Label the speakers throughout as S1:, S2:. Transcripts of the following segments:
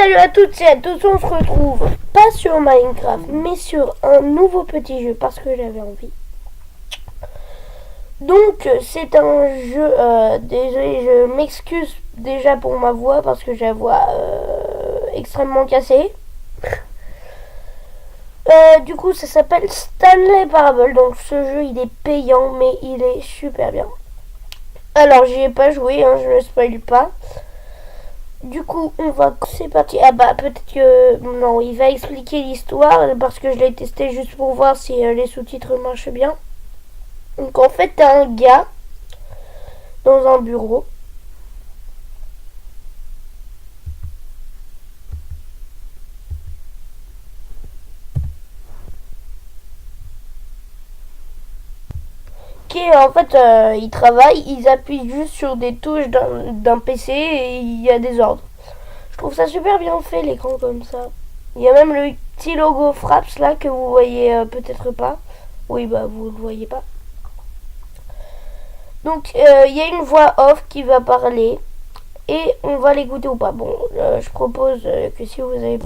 S1: Salut à toutes et à tous, on se retrouve pas sur Minecraft, mais sur un nouveau petit jeu parce que j'avais envie. Donc c'est un jeu, désolé, je m'excuse déjà pour ma voix parce que j'ai la voix extrêmement cassée. Du coup ça s'appelle Stanley Parable, donc ce jeu il est payant mais il est super bien. Alors j'y ai pas joué, hein, je ne spoil pas. Du coup, c'est parti. Ah bah peut-être que non, il va expliquer l'histoire parce que je l'ai testé juste pour voir si les sous-titres marchent bien. Donc en fait, t'as un gars dans un bureau. Qui en fait, il travaille, ils appuient juste sur des touches d'un PC et il y a des ordres. Je trouve ça super bien fait l'écran comme ça. Il y a même le petit logo Fraps là que vous voyez peut-être pas. Oui bah vous le voyez pas. Donc il y a une voix off qui va parler et on va l'écouter ou pas. Bon, je propose que si vous avez...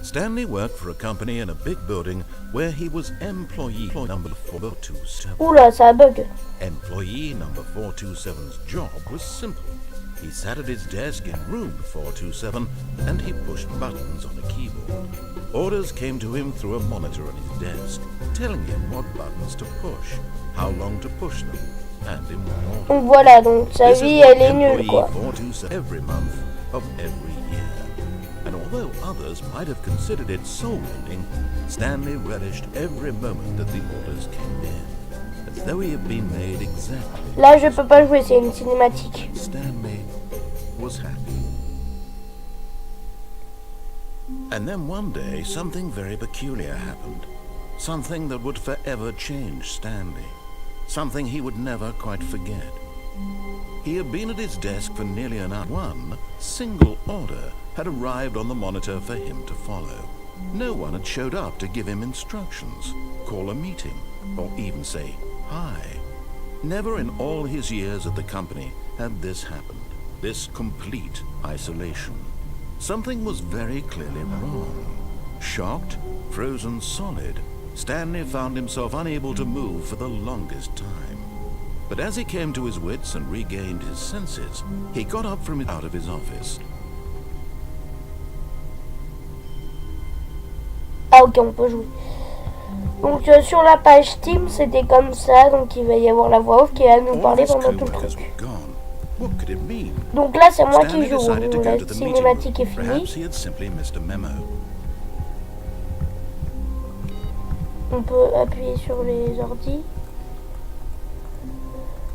S2: Stanley worked for a company in a big building where he was employee number 427.
S1: Oula, ça bug.
S2: Employee number 427's job was simple. He sat at his desk in room 427 and he pushed buttons on a keyboard. Orders came to him through a monitor on his desk, telling him what buttons to push, how long to push them, and in what order.
S1: Donc voilà, donc sa vie elle est nulle quoi.
S2: Every month of every year. And although others might have considered it soul-rending, Stanley relished every moment that the orders came in, as though he had been made exactly.
S1: Là, je peux pas jouer, c'est une cinématique.
S2: Stanley was happy. And then one day, something very peculiar happened. Something that would forever change Stanley. Something he would never quite forget. He had been at his desk for nearly an hour. One single order had arrived on the monitor for him to follow. No one had showed up to give him instructions, call a meeting, or even say hi. Never in all his years at the company had this happened, this complete isolation. Something was very clearly wrong. Shocked, frozen solid, Stanley found himself unable to move for the longest time. But as he came to his wits and regained his senses, he got up from out of his office.
S1: Ah ok, on peut jouer. Donc sur la page Steam, c'était comme ça, donc il va y avoir la voix off qui va nous parler pendant tout le truc. Donc là c'est moi qui joue, la cinématique est finie. On peut appuyer sur les ordis.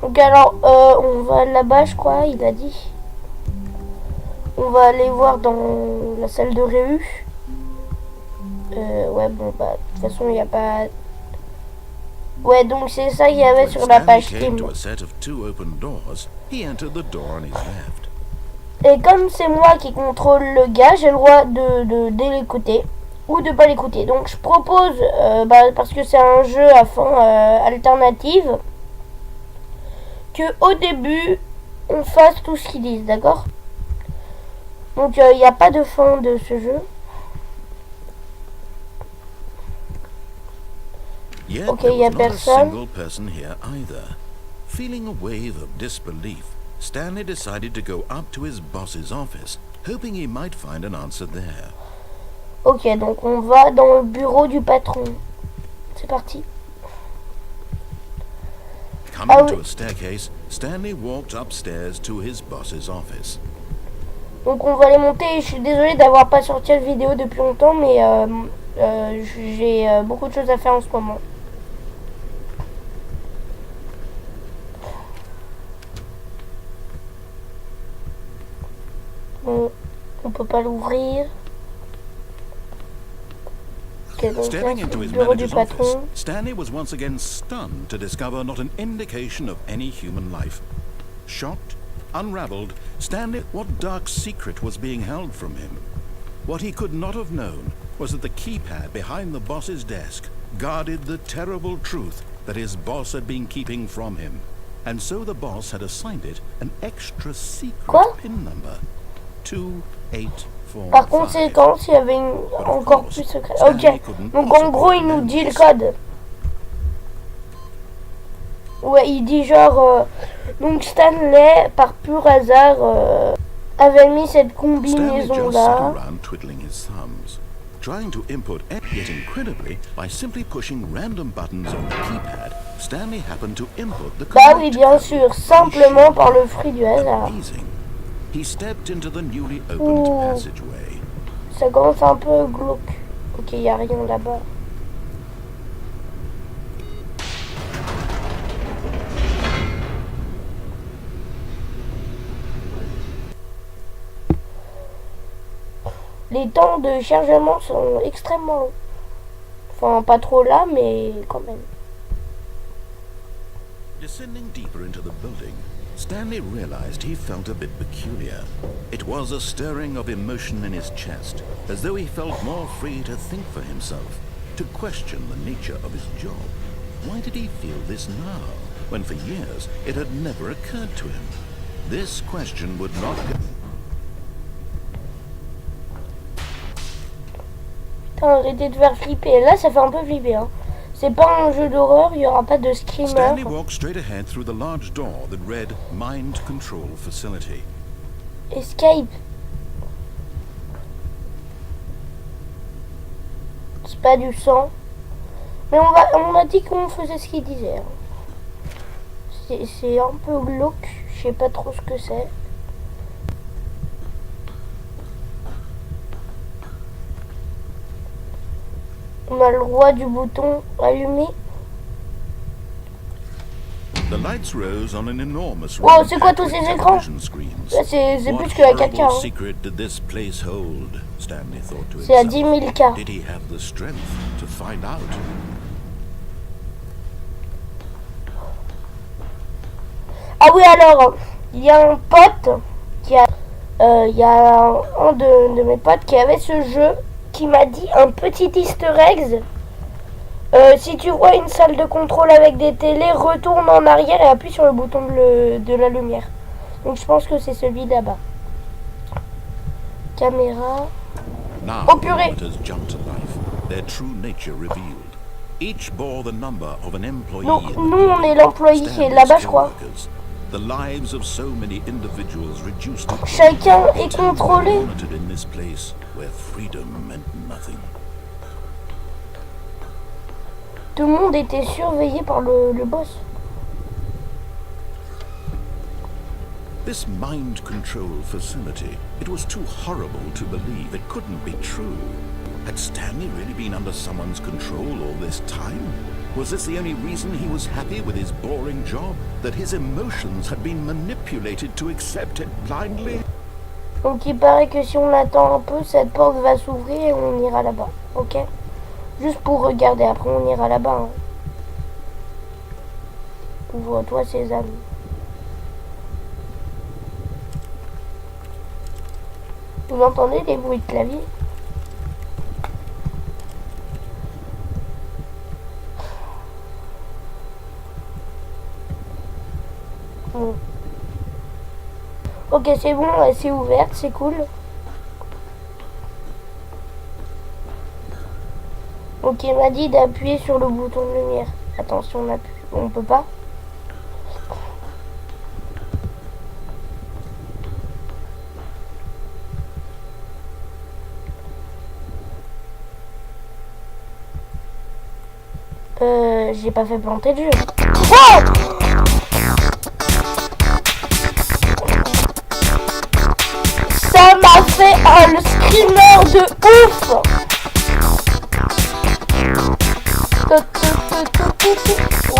S1: Donc alors, on va là-bas je crois, il a dit. On va aller voir dans la salle de réu. Ouais bon bah de toute façon il n'y a pas... Ouais donc c'est ça qu'il y avait sur la page Steam. Et comme c'est moi qui contrôle le gars, j'ai le droit de l'écouter ou de pas l'écouter. Donc je propose, parce que c'est un jeu à fin alternative, que au début on fasse tout ce qu'ils disent, d'accord? Donc il n'y a pas de fin de ce jeu. Ok, il n'y a personne.
S2: Feeling a wave of disbelief, Stanley decided to go up to his boss's office, hoping he might find an answer there.
S1: Ok, donc on va dans le bureau du patron. C'est parti.
S2: Coming to a staircase, Stanley walked upstairs to his boss's office.
S1: Donc on va les monter. Je suis désolée d'avoir pas sorti la vidéo depuis longtemps, mais j'ai beaucoup de choses à faire en ce moment. Bon, on peut pas l'ouvrir.
S2: Stepping into his manager's office, Stanley was once again stunned to discover not an indication of any human life. Shocked, unraveled, Stanley, what dark secret was being held from him? What he could not have known was that the keypad behind the boss's desk guarded the terrible truth that his boss had been keeping from him. and so the boss had assigned it an extra secret
S1: Quoi?
S2: pin number. 2845.
S1: Par conséquent, il y avait une encore plus secret. Ok, donc en gros, il nous dit le code. Ouais, il dit genre... donc Stanley, par pur hasard, avait mis cette combinaison-là.
S2: Trying to input, yet incredibly, by simply pushing random buttons on the keypad, Stanley happened to input the
S1: Bah oui, bien sûr, simplement par le fruit du hasard.
S2: Amazing. He stepped into the newly opened passageway.
S1: Ça commence un peu glauque. Ok, il n'y a rien là-bas. Les temps de chargement sont extrêmement longs. Enfin, pas trop là, mais quand même.
S2: Descending deeper into the building, Stanley realized he felt a bit peculiar. It was a stirring of emotion in his chest, as though he felt more free to think for himself, to question the nature of his job. Why did he feel this now, when for years it had never occurred to him? This question would not go.
S1: Arrêtez de faire flipper. Là, ça fait un peu flipper. Hein. C'est pas un jeu d'horreur, il n'y aura pas de screamer.
S2: Stanley walked straight ahead through the large door that read Mind Control Facility.
S1: Escape. C'est pas du sang. Mais on a dit qu'on faisait ce qu'il disait. Hein. C'est un peu glauque. Je sais pas trop ce que c'est. On a le droit du bouton allumé.
S2: The lights rose on an enormous
S1: wow, c'est quoi tous ces écrans? Là, c'est plus que la 4K. Hein. C'est à 10 000 K.
S2: Did he have the strength to find out?
S1: Ah oui, alors, il y a un pote qui a... Il y a un de mes potes qui avait ce jeu qui m'a dit un petit easter egg. Si tu vois une salle de contrôle avec des télés, retourne en arrière et appuie sur le bouton de la lumière. Donc je pense que c'est celui là-bas. Caméra. Oh purée! Donc nous on est l'employé qui est là-bas je crois. Chacun est contrôlé. Tout le monde était surveillé par le boss.
S2: This mind control facility, it was too horrible to believe. It couldn't be true. Had Stanley really been under someone's control all this time? Was this the only reason he was happy with his boring job? That his emotions had been manipulated to accept it blindly?
S1: Donc il paraît que si on attend un peu, cette porte va s'ouvrir et on ira là-bas. Ok? Juste pour regarder, après on ira là-bas. Hein. Ouvre-toi Sésame. Vous entendez les bruits de clavier? Bon. Ok, c'est bon, c'est ouverte, c'est cool. Donc il m'a dit d'appuyer sur le bouton de lumière. Attention, on appuie. On peut pas. J'ai pas fait planter le jeu. Oh! Ça m'a fait un screamer de ouf!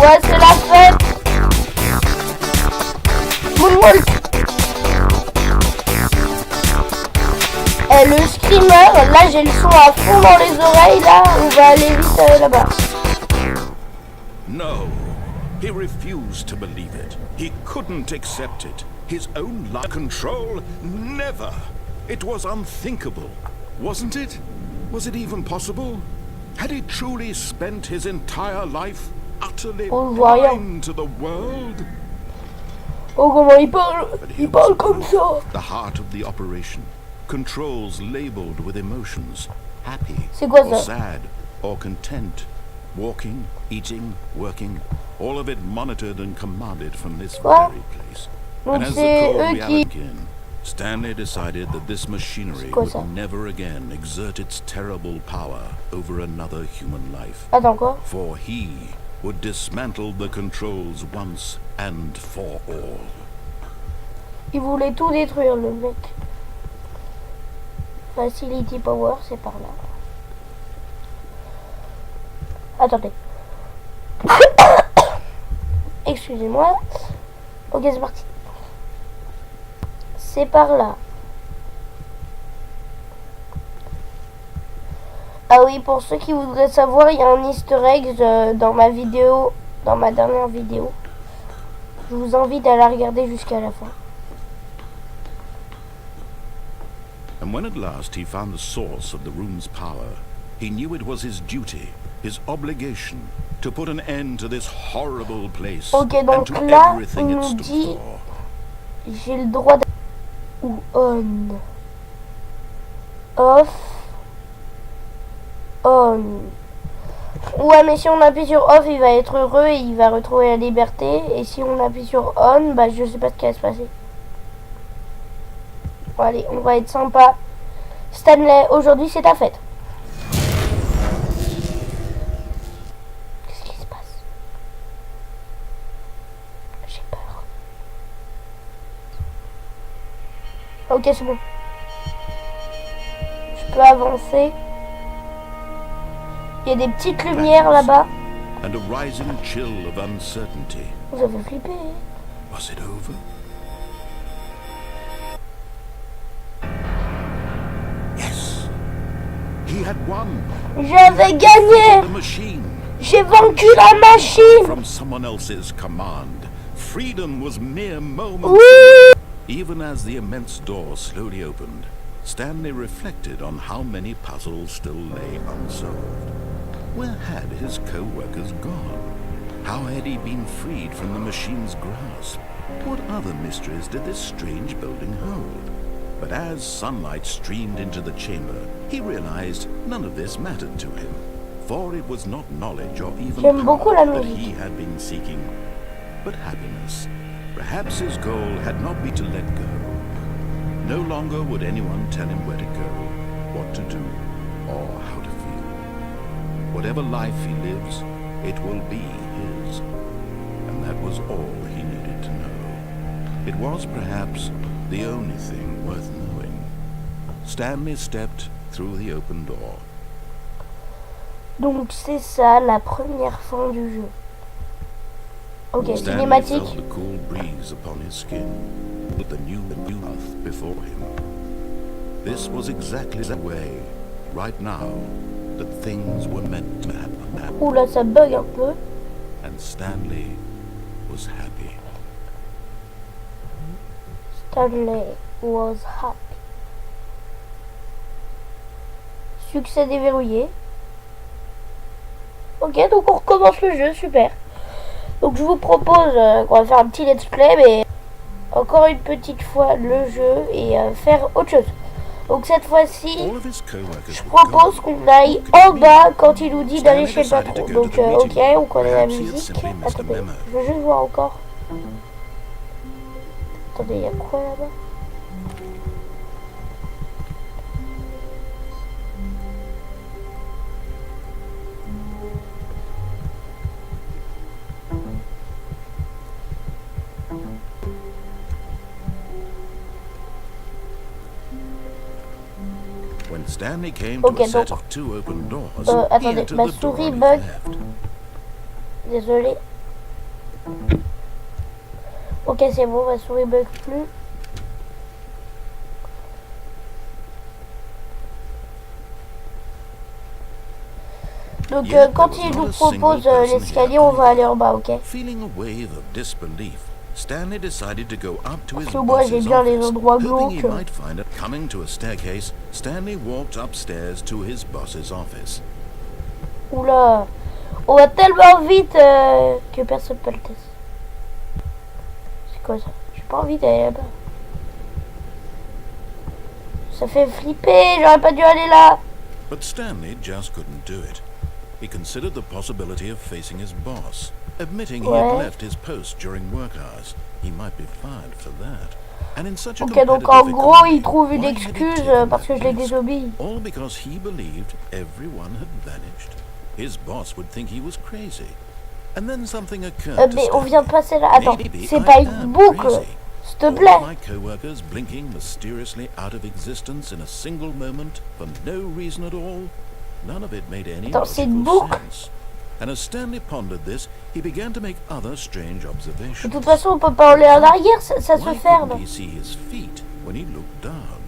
S1: Ouais, c'est la fête! Moonwalk! Et le screamer, là j'ai le son à fond dans les oreilles, là, on va aller vite là-bas.
S2: No, he refused to believe it. He couldn't accept it. His own life control, never. It was unthinkable, wasn't it? Was it even possible? Had he truly spent his entire life utterly blind to the world?
S1: Oh, comment il parle?
S2: But
S1: Il parle comme ça.
S2: the heart of the operation, controls labeled with emotions, happy
S1: C'est quoi
S2: or
S1: ça?
S2: sad or content, walking, eating, working, all of it monitored and commanded from this
S1: Quoi?
S2: very place.
S1: Donc
S2: And as the
S1: c'est
S2: core
S1: eux
S2: reality
S1: qui...
S2: began, Stanley decided that this machinery
S1: quoi,
S2: would
S1: ça?
S2: never again exert its terrible power over another human life.
S1: Attends, quoi?
S2: For he would dismantle the controls once and for all.
S1: Il voulait tout détruire, le mec. Facility Power, c'est par là. Attendez. Excusez-moi. Ok, c'est parti. C'est par là. Ah oui, pour ceux qui voudraient savoir, il y a un easter egg dans ma vidéo, dans ma dernière vidéo. Je vous invite à la regarder jusqu'à la fin.
S2: And when at last he found the source of the room's power, he knew it was his duty, his obligation, to put an end to this horrible place
S1: Ok,
S2: and
S1: donc
S2: to
S1: là,
S2: everything
S1: il
S2: it
S1: nous
S2: stood
S1: dit,
S2: for.
S1: j'ai le droit de... ou on. Off. On. Ouais, mais si on appuie sur off, il va être heureux et il va retrouver la liberté. Et si on appuie sur on, bah je sais pas ce qui va se passer. Bon, allez, on va être sympa. Stanley, aujourd'hui c'est ta fête. Qu'est-ce qui se passe? J'ai peur. Ok, c'est bon. Je peux avancer. Il y a des petites lumières là-bas.
S2: And a rising chill of uncertainty.
S1: Vous avez flippé.
S2: Was it over? Yes. He had won.
S1: J'avais gagné.
S2: The machine.
S1: J'ai vaincu la machine.
S2: From someone else's command. Freedom was mere moments.
S1: Oui.
S2: Even as the immense door slowly opened, Stanley reflected on how many puzzles still lay unsolved. Where had his co-workers gone? How had he been freed from the machine's grasp? What other mysteries did this strange building hold? But as sunlight streamed into the chamber, he realized none of this mattered to him, for it was not knowledge or even
S1: J'aime beaucoup la
S2: power that
S1: musique.
S2: he had been seeking, but happiness. Perhaps his goal had not been to let go. No longer would anyone tell him where to go, what to do, or how to feel. Whatever life he lives, it will be his. And that was all he needed to know. It was perhaps the only thing worth knowing. Stanley stepped through the open door.
S1: Donc c'est ça la première fin du jeu. Ok,
S2: Stanley
S1: cinématique.
S2: felt the cool breeze upon his skin, with the new path before him. This was exactly the way, right now, that things were meant to happen.
S1: Oula, ça bug un peu.
S2: And Stanley was happy.
S1: Stanley was happy. Succès déverrouillé. Ok, donc on recommence le jeu, super. Donc je vous propose qu'on va faire un petit let's play, mais encore une petite fois le jeu et faire autre chose. Donc cette fois-ci,
S2: All of his co-workers
S1: je
S2: were
S1: propose
S2: gone.
S1: qu'on aille en bas quand il nous dit d'aller chez le patron. Donc ok, on connaît la
S2: Perhaps he had
S1: musique.
S2: simply missed a
S1: Attendez,
S2: memo.
S1: je veux juste voir encore. Attendez, il y a quoi là-bas?
S2: When Stanley came to
S1: Ok,
S2: a set
S1: donc,
S2: of two open doors, he
S1: attendez,
S2: entered
S1: ma
S2: the door
S1: souris
S2: on his
S1: bug.
S2: left.
S1: Désolé. Ok, c'est bon, ma souris bug plus. Donc quand il nous propose l'escalier, on va aller en bas, ok?
S2: Feeling a wave of disbelief, Stanley decided to go up to his
S1: Parce que moi j'ai
S2: boss's
S1: bien les
S2: office,
S1: endroits
S2: hoping he
S1: glauques.
S2: might find it. Coming to a staircase, Stanley walked upstairs to his boss's office.
S1: Oula, on va tellement vite que personne peut le tester. C'est quoi ça? pas envie d'aller là-bas. Ça fait flipper, j'aurais pas dû aller là.
S2: But Stanley just couldn't do it. He considered the possibility of facing his boss, admitting he had left his post during work hours. He might be fired for that. And in such a
S1: Ok, donc en gros, il trouve une excuse parce que je l'ai désobéi.
S2: All because he believed everyone had vanished. His boss would think he was crazy. And then something occurred to
S1: Mais on vient de
S2: Stanley.
S1: passer là. Attends,
S2: Maybe
S1: c'est
S2: I
S1: pas une
S2: am
S1: boucle.
S2: crazy.
S1: S'il te
S2: All
S1: plaît.
S2: my co-workers blinking mysteriously out of existence in a single moment for no reason at all. None of it made any
S1: Attends, c'est une
S2: logical
S1: boucle.
S2: sense. And as Stanley pondered this, he began to make other strange
S1: De
S2: observations.
S1: toute façon, on peut pas aller en arrière, ça se
S2: Why
S1: ferme.
S2: couldn't he see his feet when he looked down?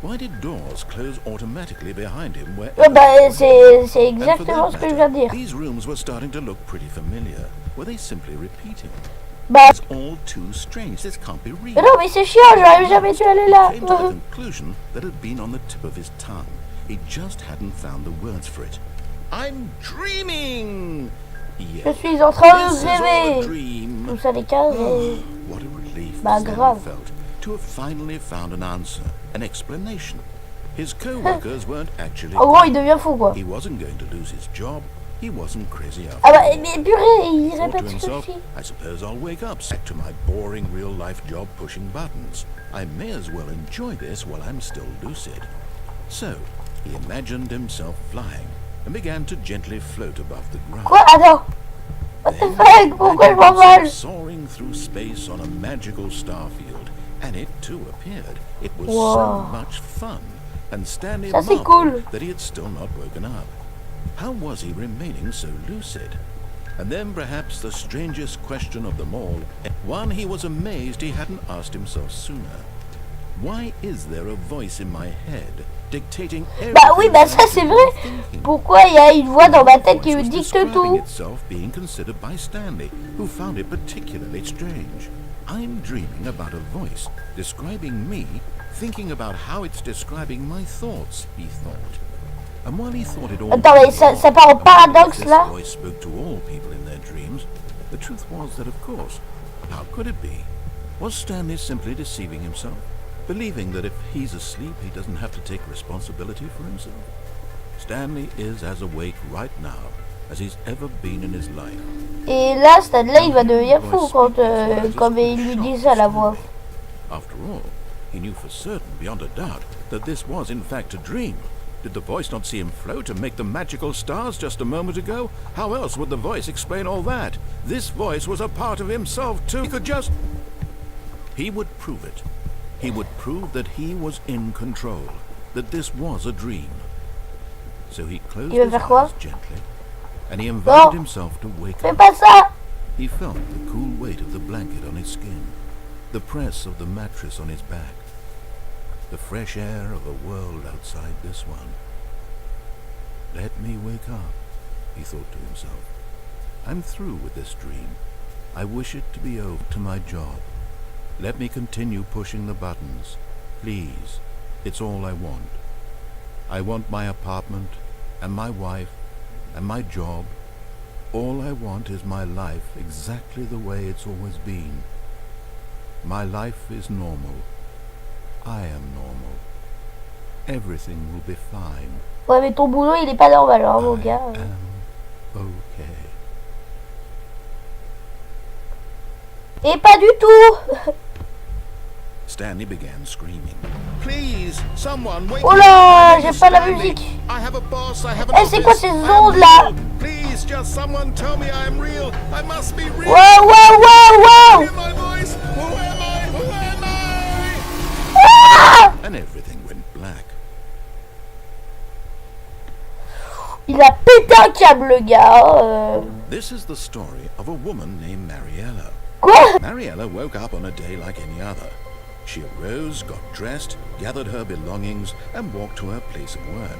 S2: Why did doors close automatically behind him wherever
S1: Bah,
S2: he went?
S1: c'est
S2: And for
S1: exactement
S2: that
S1: ce que je viens de
S2: matter,
S1: dire.
S2: these rooms were starting to look pretty familiar. Were they simply repeating?
S1: Bah,
S2: It's all too strange. This can't be real.
S1: mais non, mais c'est chiant, j'aurais jamais dû aller là.
S2: He came to the conclusion that had been on the tip of his tongue. He just hadn't found the words for it. I'm dreaming!
S1: Je
S2: Yes.
S1: suis en train de
S2: This is all a
S1: rêver.
S2: dream.
S1: Tout ça les cases.
S2: What a relief
S1: Bah,
S2: Stanley
S1: grave.
S2: felt to have finally found an answer, an explanation. His co-workers weren't actually.
S1: En gros, il devient fou, quoi.
S2: He wasn't going to lose his job. He wasn't crazy after
S1: Ah bah,
S2: all.
S1: mais purée, il
S2: Thought to
S1: répète ce
S2: himself,
S1: que
S2: I suppose I'll wake up back to my boring real-life job pushing buttons. I may as well enjoy this while I'm still lucid. So, he imagined himself flying and began to gently float above the ground.
S1: Quoi? Attends. What the
S2: Then
S1: fuck? Pourquoi je
S2: imagined
S1: m'envole?
S2: himself soaring through space on a magical star field, and it too appeared. It was
S1: Wow.
S2: so much fun, and Stanley
S1: Ça, c'est
S2: marveled
S1: cool.
S2: that he had still not woken up. How was he remaining so lucid? And then perhaps the strangest question of them all, one he was amazed he hadn't asked himself sooner. Why is there a voice in my head dictating everything?
S1: Bah oui, bah ça c'est vrai.
S2: thinking?
S1: Pourquoi il y a une voix dans ma tête qui
S2: Voice
S1: me
S2: was
S1: dicte
S2: describing
S1: tout?
S2: itself being considered by Stanley, who found it particularly strange. I'm dreaming about a voice describing me, thinking about how it's describing my thoughts, he thought. And while he thought it all
S1: Attends, mais ça part en
S2: and
S1: paradoxe
S2: this
S1: là.
S2: voice spoke to all people in their dreams, the truth was that, of course, how could it be? Was Stanley simply deceiving himself, believing that if he's asleep he doesn't have to take responsibility for himself? Stanley is as awake right now as he's ever been in his life.
S1: Et là, Stanley, il va devenir fou quand il lui dit ça, la voix.
S2: After all, he knew for certain, beyond a doubt, that this was in fact a dream. Did the voice not see him float and make the magical stars just a moment ago? How else would the voice explain all that? This voice was a part of himself too. He could just... He would prove it. He would prove that he was in control, that this was a dream. So he closed
S1: Il va
S2: his
S1: faire quoi?
S2: eyes gently, and he invited
S1: Non.
S2: himself to wake
S1: Fais
S2: up.
S1: pas ça!
S2: He felt the cool weight of the blanket on his skin, the press of the mattress on his back, the fresh air of a world outside this one. Let me wake up, he thought to himself. I'm through with this dream. I wish it to be over to my job. Let me continue pushing the buttons. Please, it's all I want. I want my apartment, and my wife, and my job. All I want is my life exactly the way it's always been. My life is normal. I am normal. Everything will be fine.
S1: Ouais, mais ton boulot, il est pas normal, hein, mon
S2: I
S1: gars.
S2: am okay.
S1: Et pas du tout!
S2: Stanley began screaming. Please, someone wake
S1: Oh
S2: me
S1: là,
S2: up. My name
S1: j'ai
S2: is
S1: pas la
S2: Stanley.
S1: musique.
S2: I have a boss, I have an
S1: Eh, c'est quoi
S2: office.
S1: ces
S2: I am
S1: ondes là?
S2: real. Please, just someone tell me I am real. I must be real.
S1: Wow, wow, wow, wow!
S2: Hear my voice. Who am I? Who am I?
S1: Ah!
S2: And everything went black.
S1: Il a pété un câble, le gars.
S2: This is the story of a woman named Mariella.
S1: Quoi?
S2: Mariella woke up on a day like any other. She arose, got dressed, gathered her belongings, and walked to her place of work.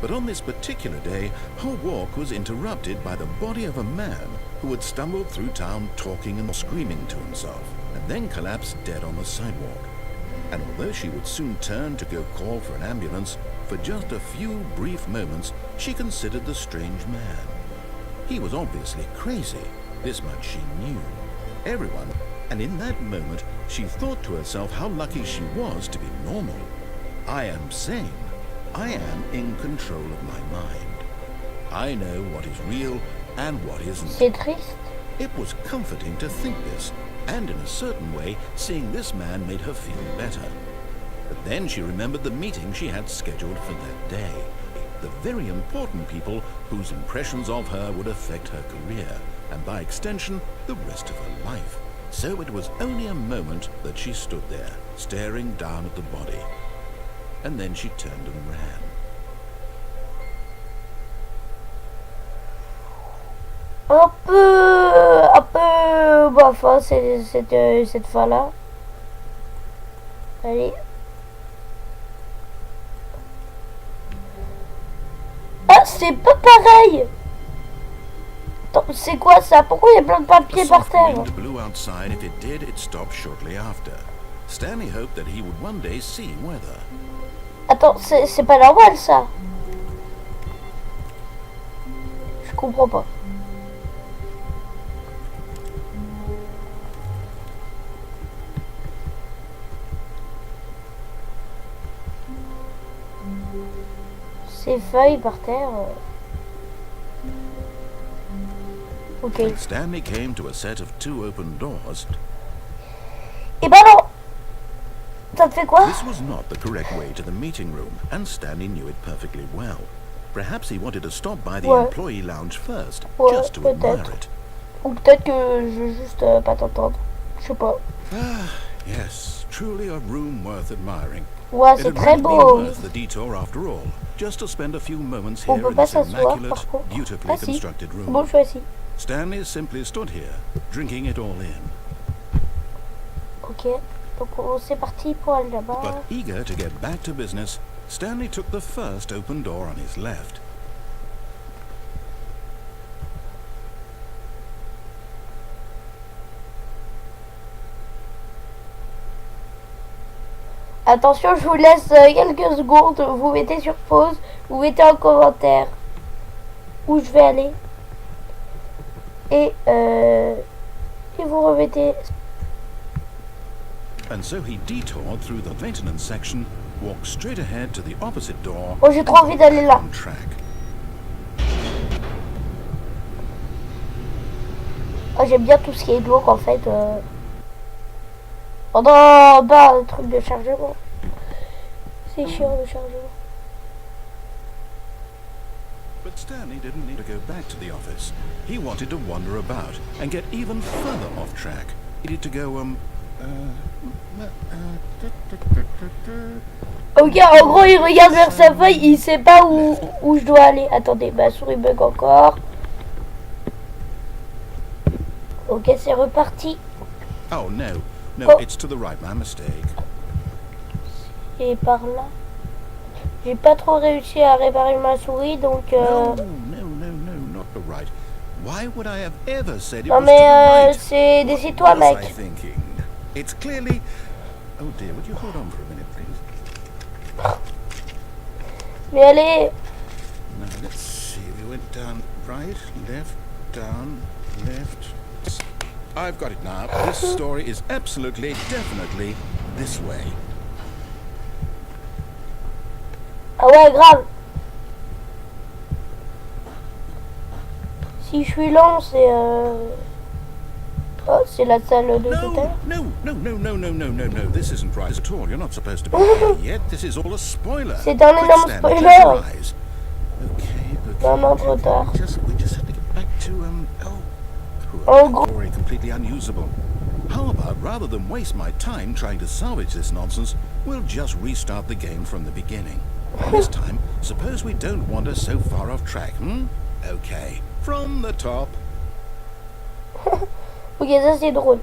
S2: But on this particular day, her walk was interrupted by the body of a man who had stumbled through town talking and screaming to himself, and then collapsed dead on the sidewalk. And although she would soon turn to go call for an ambulance, for just a few brief moments she considered the strange man. He was obviously crazy, this much she knew. Everyone, And in that moment, she thought to herself how lucky she was to be normal. I am sane. I am in control of my mind. I know what is real and what isn't.
S1: C'est triste.
S2: It was comforting to think this, and in a certain way, seeing this man made her feel better. But then she remembered the meeting she had scheduled for that day. The very important people whose impressions of her would affect her career, and by extension, the rest of her life. So it was only a moment that she stood there, staring down at the body. And then she turned and ran.
S1: Un peu, bof, hein, cette fois-là. Allez. Ah, c'est pas pareil. Attends, c'est quoi ça? Pourquoi il y a plein de papiers par terre?
S2: wind blew outside. If it did, it stopped shortly after. Stanley hoped that he would one day see weather.
S1: Attends, c'est pas normal ça. Je comprends pas. Ces feuilles par terre. Ok.
S2: When Stanley came to a set of 2 open doors.
S1: Eh ben non. Ça te fait quoi?
S2: This was not the correct way to the meeting room, and Stanley knew it perfectly well. Perhaps he wanted to stop by the employee lounge first, just to admire it.
S1: Ou peut-être que je veux juste pas t'entendre. Je sais pas.
S2: Ah, yes, truly a room worth admiring.
S1: Ouais, c'est très beau.
S2: Worth the detour after all, just to spend a few moments
S1: On
S2: here
S1: peut
S2: in
S1: pas
S2: this
S1: s'asseoir
S2: immaculate,
S1: par contre.
S2: beautifully
S1: Ah si.
S2: constructed room.
S1: Bon, je suis assis.
S2: Stanley simply stood here, drinking it all in.
S1: Ok. Donc c'est parti pour aller là-bas.
S2: But eager to get back to business, Stanley took the first open door on his left.
S1: Attention, je vous laisse quelques secondes. Vous mettez sur pause. Vous mettez en commentaire où je vais aller. Et vous remettez.
S2: And so he detoured through the maintenance section, walked straight ahead to the opposite door.
S1: Oh, j'ai trop envie d'aller là.
S2: On track.
S1: Oh, j'aime bien tout ce qui est glauque en fait. Oh non, bah, le truc de chargement. C'est chiant le chargement.
S2: But Stanley didn't need to go back to the office. He wanted to wander about and get even further off track. He needed to go,
S1: Ok, en gros, il regarde vers sa feuille, il sait pas où je dois aller. Attendez, ma souris bug encore. Ok, c'est reparti.
S2: Oh no, it's to the right, my mistake.
S1: Et par là. J'ai pas trop réussi à réparer ma souris, donc
S2: No, not the right. Why would I have ever said it
S1: non
S2: was
S1: mais
S2: to the right?
S1: c'est décide-toi,
S2: What was I
S1: mec.
S2: thinking? It's clearly... Oh dear, would you hold on for a minute, please?
S1: Mais allez.
S2: Now, let's see. We went down right, left, down, left. I've got it now. This story is absolutely, definitely this way.
S1: Ah ouais, grave. Si je suis lent, c'est oh, c'est la salle de tout à l'heure.
S2: No. This isn't right at all. You're not supposed to be here yet. This is all a spoiler.
S1: C'est un
S2: Quick,
S1: énorme
S2: Stanley,
S1: spoiler.
S2: close your eyes. Okay.
S1: Non, non, trop tard.
S2: We just have to get back to
S1: En gros.
S2: story completely unusable. How about, rather than waste my time trying to salvage this nonsense, we'll just restart the game from the beginning. This time, suppose we don't wander so far off track, Okay, from the top.
S1: Ok, ça c'est drôle.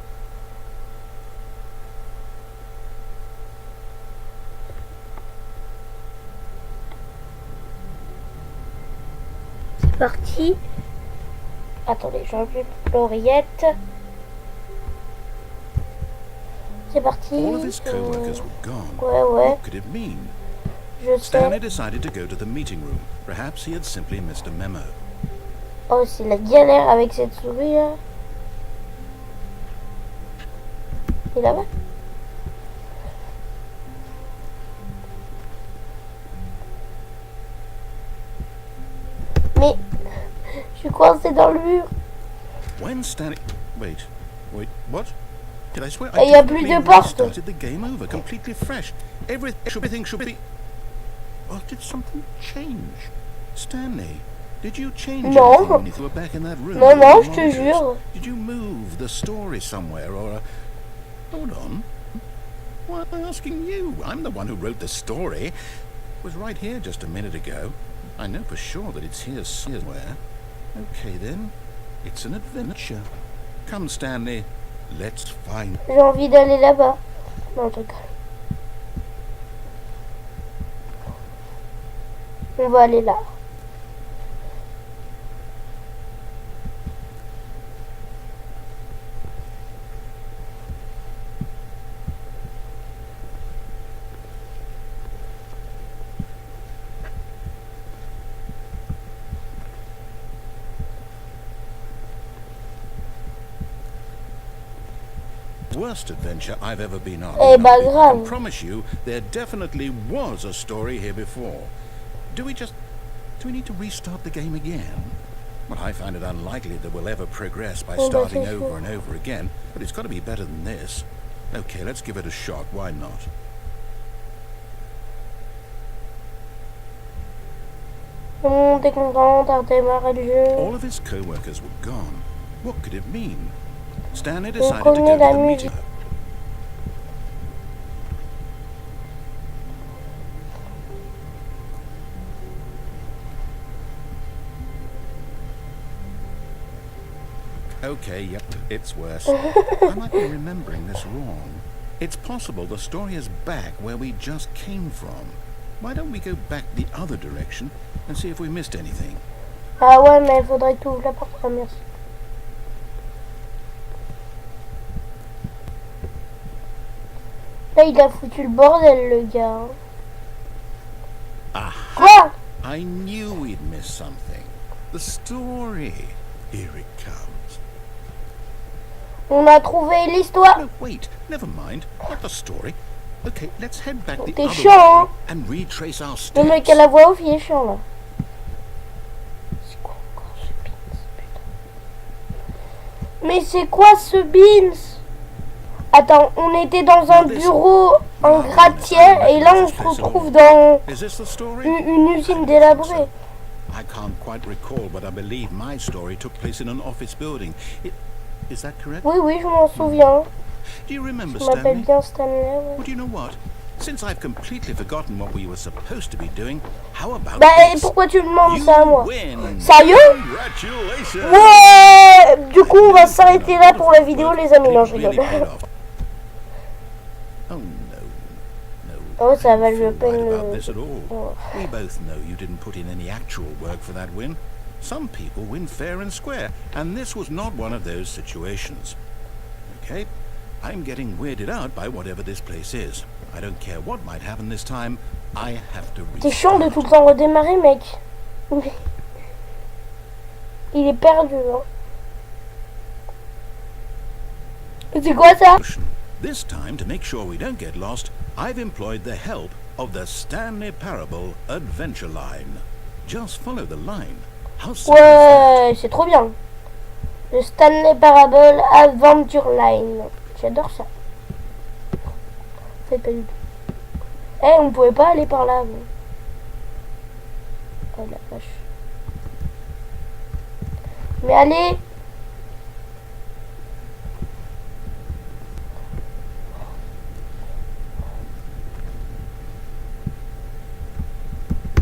S1: C'est parti. Attendez, j'enlève l'oreillette. C'est parti.
S2: All of his co-workers were gone.
S1: Ouais.
S2: What could it mean?
S1: Je
S2: Stanley
S1: sais.
S2: decided to go to the meeting room. Perhaps he had simply missed a memo.
S1: Oh, c'est la galère avec cette souris là. Et là-bas. Mais je suis coincé dans le mur.
S2: When Stanley... Wait, what? Did I swear?
S1: Et il n'y a plus de porte.
S2: Started the game over, completely fresh. Everything should be... Oh, did something change? Stanley, did you change anything when you were back in that room?
S1: Non, je te jure.
S2: Did you move the story somewhere or... Hold on. Why am I asking you? I'm the one who wrote the story. It was right here just a minute ago. I know for sure that it's here somewhere. Okay then, it's an adventure. Come Stanley, let's find...
S1: J'ai envie d'aller là-bas. Non, je rigole. On va aller là.
S2: Worst adventure I've ever been on.
S1: Eh bah
S2: I
S1: grave.
S2: can promise you there definitely was a story here before. Do we need to restart the game again? Well, I find it unlikely that we'll ever progress by starting over and over again, but it's got to be better than this. Okay, let's give it a shot. Why not?
S1: On est content d'avoir démarré le jeu.
S2: All of his co-workers were gone. What could it mean? Stanley decided to go to the meeting. Okay, yep, it's worse. I might be remembering this wrong. It's possible the story is back where we just came from. Why don't we go back the other direction and see if we missed anything?
S1: Ah ouais, mais il faudrait que tu ouvres la porte. Ah, merci. Là, il a foutu le bordel, le gars.
S2: Ah!
S1: Quoi?
S2: I knew we'd miss something. The story. Here it comes.
S1: On a trouvé l'histoire.
S2: No, wait, never mind. Not the story. Okay, let's head back the
S1: T'es
S2: other
S1: chiant,
S2: way and retrace our
S1: Le mec
S2: steps.
S1: à la voix off, il est chiant, là. C'est quoi encore ce Beans, putain? Mais c'est quoi ce Beans? Attends, on était dans un bureau, un gratte-ciel, et là on se retrouve dans
S2: Is this the story?
S1: une usine délabrée.
S2: I can't quite recall, but I believe my story took place in an office building. Is that correct?
S1: Oui, je m'en souviens.
S2: Do you remember
S1: Je m'appelle
S2: Stanley?
S1: bien Stanley. Ouais.
S2: Well, do you know what? Since I've completely forgotten what we were supposed to be doing, how about
S1: Bah, et
S2: this?
S1: pourquoi tu me demandes
S2: You
S1: ça à moi?
S2: win.
S1: Sérieux?
S2: Congratulations.
S1: Ouais. Du coup, on va s'arrêter là pour la vidéo, les amis. Non, je rigole.
S2: Oh no.
S1: Oh, ça va, je
S2: feel
S1: peine
S2: right
S1: le...
S2: about this at all.
S1: Oh.
S2: We both know you didn't put in any actual work for that win. Some people win fair and square, and this was not one of those situations. Okay, I'm getting weirded out by whatever this place is. I don't care what might happen this time. I have to
S1: T'es chiant de tout le temps redémarrer, mec. Il est perdu, hein. C'est quoi ça?
S2: This time, to make sure we don't get lost, I've employed the help of the Stanley Parable Adventure Line. Just follow the line. How simple is
S1: Ouais, c'est trop bien. Le Stanley Parable Adventure Line. J'adore ça. Faites pas du tout. Eh, on pouvait pas aller par là. Mais... Oh la vache. Mais allez.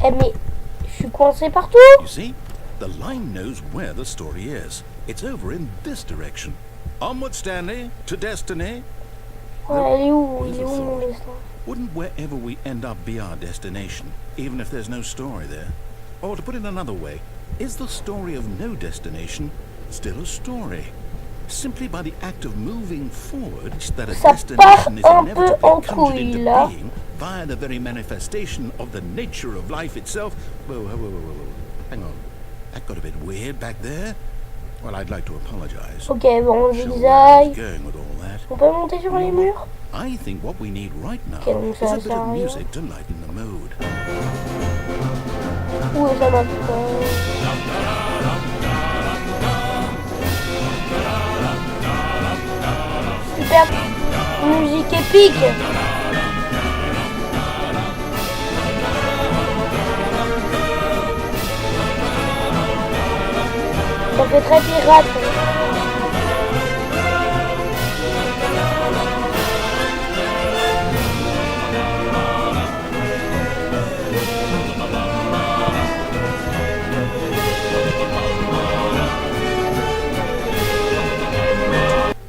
S1: Eh mais, je suis coincé partout.
S2: You see, the line knows where the story is. It's over in this direction. Onward, Stanley, to destiny.
S1: Ouais, elle est où?
S2: Here's
S1: Il est
S2: a
S1: où mon
S2: thought.
S1: destin?
S2: Wouldn't wherever we end up be our destination, even if there's no story there? Or to put it another way, is the story of no destination still a story? Simply by the act of moving forward, that a
S1: Ça
S2: destination is
S1: part un peu
S2: inevitably
S1: en
S2: conjured
S1: couille,
S2: into
S1: là.
S2: being via the very manifestation of the nature of life itself. Whoa. Hang on. That got a bit weird back there. Well, I'd like to apologize.
S1: Ok, bon,
S2: Sure where I was
S1: zigzag.
S2: going with all that.
S1: On peut monter sur les murs?
S2: I think what we need right now
S1: Ok, donc
S2: is
S1: ça
S2: a bit
S1: sert à
S2: of
S1: rien.
S2: music to lighten the mood.
S1: Ouh, ça marche pas. Super musique épique. Ça fait très pirate.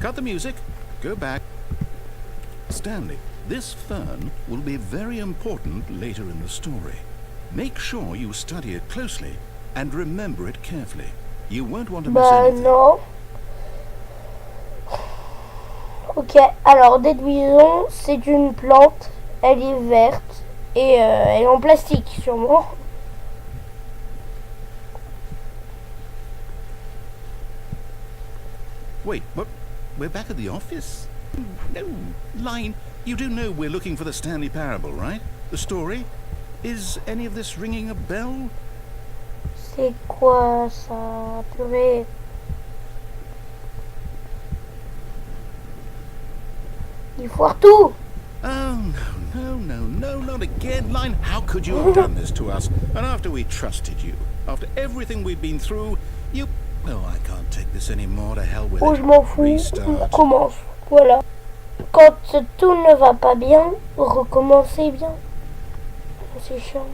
S2: Cut the music. Go back. Stanley, this fern will be very important later in the story. Make sure you study it closely and remember it carefully. You won't want to miss
S1: Bah
S2: anything.
S1: non. Ok, alors déduisons, c'est une plante, elle est verte et elle est en plastique sûrement.
S2: Wait, what? We're back at the office? No, Line, you do know we're looking for the Stanley Parable, right? The story? Is any of this ringing a bell?
S1: C'est quoi ça, purée? Il foire tout.
S2: Oh, no, not again, Line. How could you have done this to us? And after we trusted you, after everything we've been through, you... Oh, I can't take this anymore. To hell with
S1: Oh,
S2: it.
S1: je m'en fous, on
S2: Restart.
S1: recommence. Voilà. Quand tout ne va pas bien, recommencez bien. C'est chiant.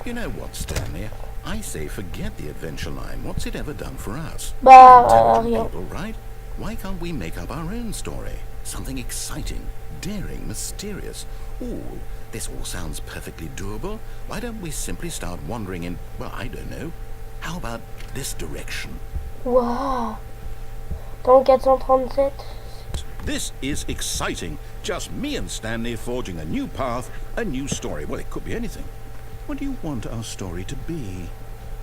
S2: You know what, Stanley? I say forget the adventure line. What's it ever done for us?
S1: Bah,
S2: Intelligent
S1: rien.
S2: people, right? Why can't we make up our own story? Something exciting, daring, mysterious. Ooh, this all sounds perfectly doable. Why don't we simply start wandering in, well, I don't know. How about this direction?
S1: Waouh. Dans 437.
S2: This is exciting. Just me and Stanley forging a new path, a new story. Well, it could be anything. What do you want our story to be?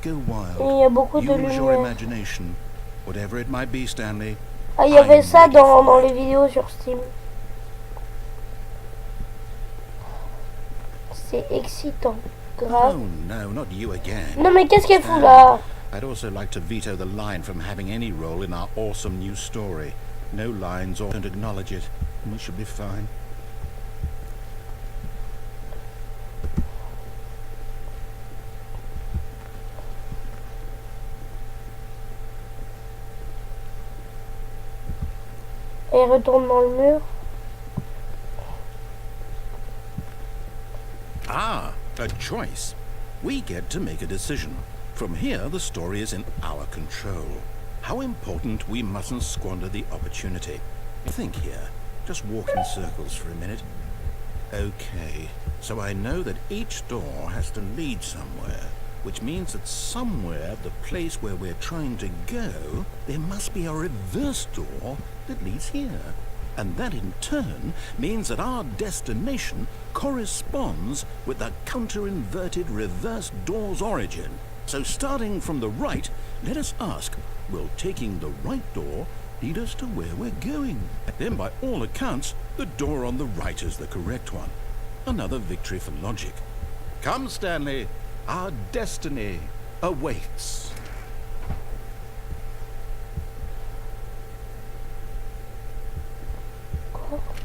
S2: Go wild.
S1: Il y a beaucoup de
S2: Use your
S1: lumière.
S2: imagination. Whatever it might be, Stanley.
S1: Ah, il y avait
S2: I'm
S1: ça
S2: ready
S1: dans
S2: for
S1: les
S2: it.
S1: vidéos sur Steam. C'est excitant. Grave.
S2: Oh no, not you again.
S1: Non mais qu'est-ce qu'elle fout là?
S2: I'd also like to veto the line from having any role in our awesome new story. No lines or don't acknowledge it, and we should be fine.
S1: Elle retourne dans le mur.
S2: Ah, a choice. We get to make a decision. From here, the story is in our control. How important we mustn't squander the opportunity. Think here. Just walk in circles for a minute. Okay, so I know that each door has to lead somewhere, which means that somewhere, the place where we're trying to go, there must be a reverse door that leads here. And that in turn means that our destination corresponds with the counter-inverted reverse door's origin. So starting from the right, let us ask, will taking the right door lead us to where we're going? Then by all accounts, the door on the right is the correct one. Another victory for logic. Come, Stanley, our destiny awaits.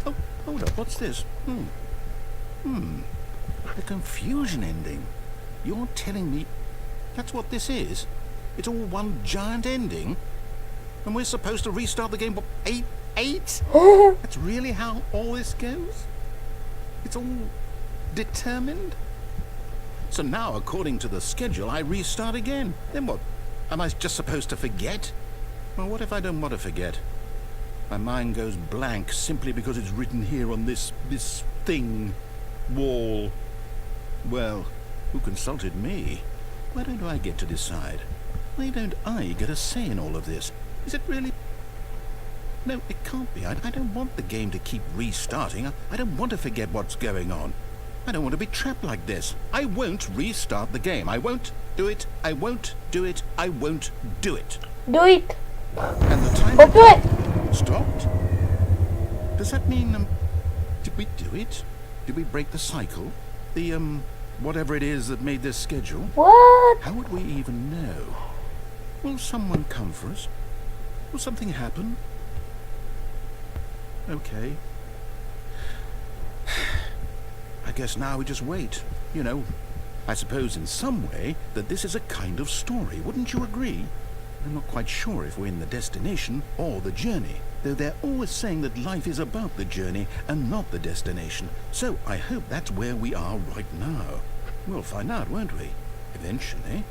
S2: Oh, hold up, what's this? The confusion ending. You're telling me that's what this is? It's all one giant ending? And we're supposed to restart the game, what, eight? That's really how all this goes? It's all determined? So now, according to the schedule, I restart again. Then what? Am I just supposed to forget? Well, what if I don't want to forget? My mind goes blank simply because it's written here on this thing, wall. Well, who consulted me? Why don't I get to decide? Why don't I get a say in all of this? Is it really... No, it can't be. I don't want the game to keep restarting. I don't want to forget what's going on. I don't want to be trapped like this. I won't restart the game. I won't do it. I won't do it. I won't do it.
S1: Do it.
S2: And the time
S1: Oh purée.
S2: stopped. Does that mean, did we do it? Did we break the cycle? The, whatever it is that made this schedule?
S1: What?
S2: How would we even know? Will someone come for us? Will something happen? Okay. I guess now we just wait. You know, I suppose in some way that this is a kind of story. Wouldn't you agree? I'm not quite sure if we're in the destination or the journey, though they're always saying that life is about the journey and not the destination. So I hope that's where we are right now. We'll find out, won't we? Eventually.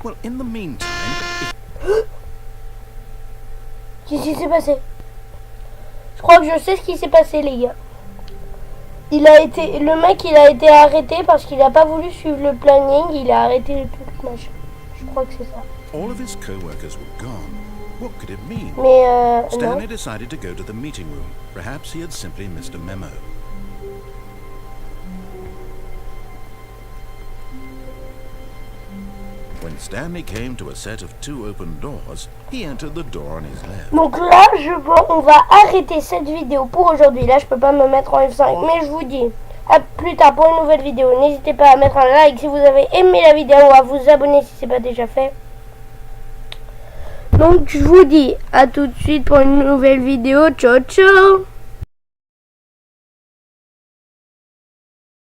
S2: Well, in the meantime...
S1: Qu'est-ce qui s'est passé? Je crois que je sais ce qui s'est passé, les gars. Le mec, il a été arrêté parce qu'il a pas voulu suivre le planning. Il a arrêté le truc, machin. Je crois que c'est ça.
S2: All of his co-workers were gone. What could it mean?
S1: Mais
S2: Stanley
S1: non.
S2: decided to go to the meeting room. Perhaps he had simply missed a memo. When Stanley came to a set of 2 open doors, he entered the door on his left.
S1: Donc là, on va arrêter cette vidéo pour aujourd'hui. Là, je peux pas me mettre en F5, mais je vous dis à plus tard pour une nouvelle vidéo. N'hésitez pas à mettre un like si vous avez aimé la vidéo ou à vous abonner si c'est pas déjà fait. Donc je vous dis à tout de suite pour une nouvelle vidéo. Ciao ciao.